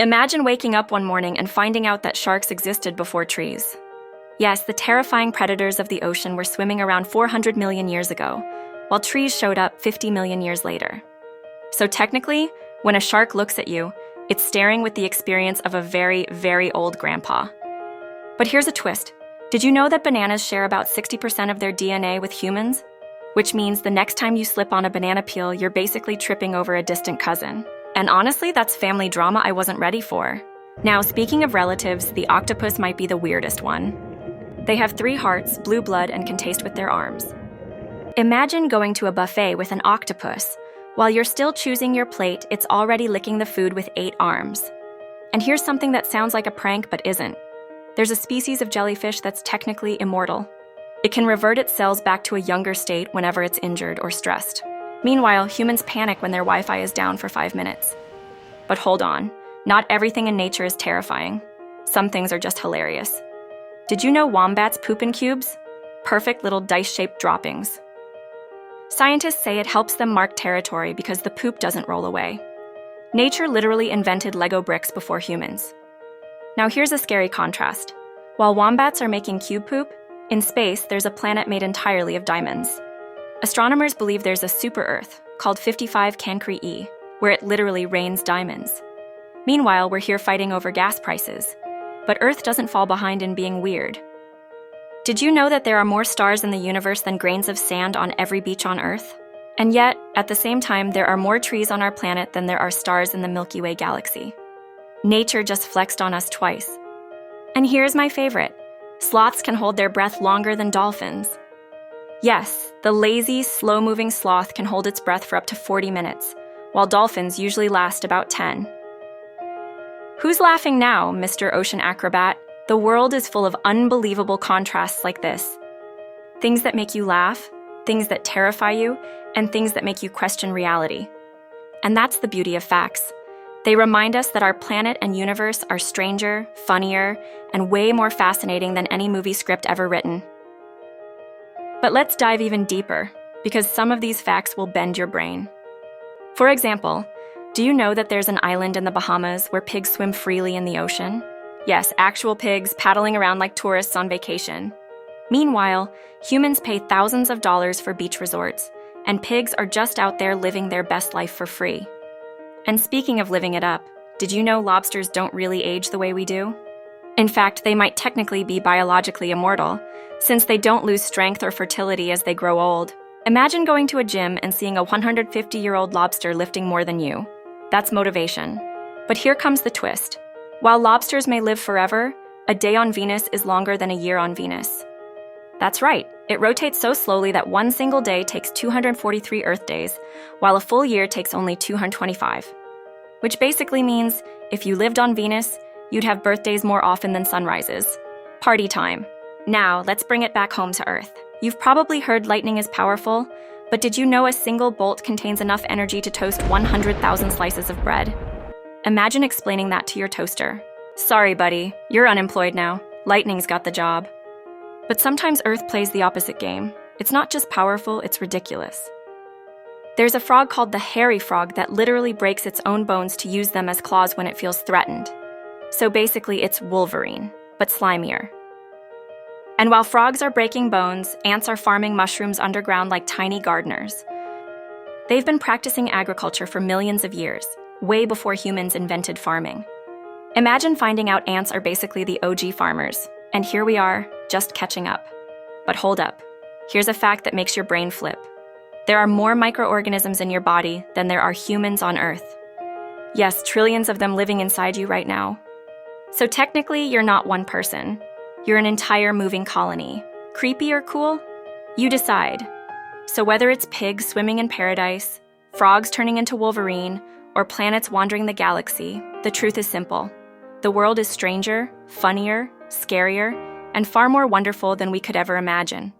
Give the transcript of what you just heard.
Imagine waking up one morning and finding out that sharks existed before trees. Yes, the terrifying predators of the ocean were swimming around 400 million years ago, while trees showed up 50 million years later. So technically, when a shark looks at you, it's staring with the experience of a very, very old grandpa. But here's a twist. Did you know that bananas share about 60% of their DNA with humans? Which means the next time you slip on a banana peel, you're basically tripping over a distant cousin. And honestly, that's family drama I wasn't ready for. Now, speaking of relatives, the octopus might be the weirdest one. They have 3 hearts, blue blood, and can taste with their arms. Imagine going to a buffet with an octopus. While you're still choosing your plate, it's already licking the food with 8 arms. And here's something that sounds like a prank but isn't. There's a species of jellyfish that's technically immortal. It can revert its cells back to a younger state whenever it's injured or stressed. Meanwhile, humans panic when their Wi-Fi is down for 5 minutes. But hold on, not everything in nature is terrifying. Some things are just hilarious. Did you know wombats poop in cubes? Perfect little dice-shaped droppings. Scientists say it helps them mark territory because the poop doesn't roll away. Nature literally invented Lego bricks before humans. Now here's a scary contrast. While wombats are making cube poop, in space there's a planet made entirely of diamonds. Astronomers believe there's a super-Earth, called 55 Cancri E, where it literally rains diamonds. Meanwhile, we're here fighting over gas prices. But Earth doesn't fall behind in being weird. Did you know that there are more stars in the universe than grains of sand on every beach on Earth? And yet, at the same time, there are more trees on our planet than there are stars in the Milky Way galaxy. Nature just flexed on us twice. And here's my favorite. Sloths can hold their breath longer than dolphins. Yes, the lazy, slow-moving sloth can hold its breath for up to 40 minutes, while dolphins usually last about 10. Who's laughing now, Mr. Ocean Acrobat? The world is full of unbelievable contrasts like this. Things that make you laugh, things that terrify you, and things that make you question reality. And that's the beauty of facts. They remind us that our planet and universe are stranger, funnier, and way more fascinating than any movie script ever written. But let's dive even deeper, because some of these facts will bend your brain. For example, do you know that there's an island in the Bahamas where pigs swim freely in the ocean? Yes, actual pigs paddling around like tourists on vacation. Meanwhile, humans pay thousands of dollars for beach resorts, and pigs are just out there living their best life for free. And speaking of living it up, did you know lobsters don't really age the way we do? In fact, they might technically be biologically immortal, since they don't lose strength or fertility as they grow old. Imagine going to a gym and seeing a 150-year-old lobster lifting more than you. That's motivation. But here comes the twist. While lobsters may live forever, a day on Venus is longer than a year on Venus. That's right, it rotates so slowly that one single day takes 243 Earth days, while a full year takes only 225. Which basically means, if you lived on Venus, you'd have birthdays more often than sunrises. Party time. Now, let's bring it back home to Earth. You've probably heard lightning is powerful, but did you know a single bolt contains enough energy to toast 100,000 slices of bread? Imagine explaining that to your toaster. Sorry, buddy, you're unemployed now. Lightning's got the job. But sometimes Earth plays the opposite game. It's not just powerful, it's ridiculous. There's a frog called the hairy frog that literally breaks its own bones to use them as claws when it feels threatened. So basically, it's Wolverine, but slimier. And while frogs are breaking bones, ants are farming mushrooms underground like tiny gardeners. They've been practicing agriculture for millions of years, way before humans invented farming. Imagine finding out ants are basically the OG farmers, and here we are, just catching up. But hold up. Here's a fact that makes your brain flip. There are more microorganisms in your body than there are humans on Earth. Yes, trillions of them living inside you right now. So technically, you're not one person. You're an entire moving colony. Creepy or cool? You decide. So whether it's pigs swimming in paradise, frogs turning into Wolverine, or planets wandering the galaxy, the truth is simple. The world is stranger, funnier, scarier, and far more wonderful than we could ever imagine.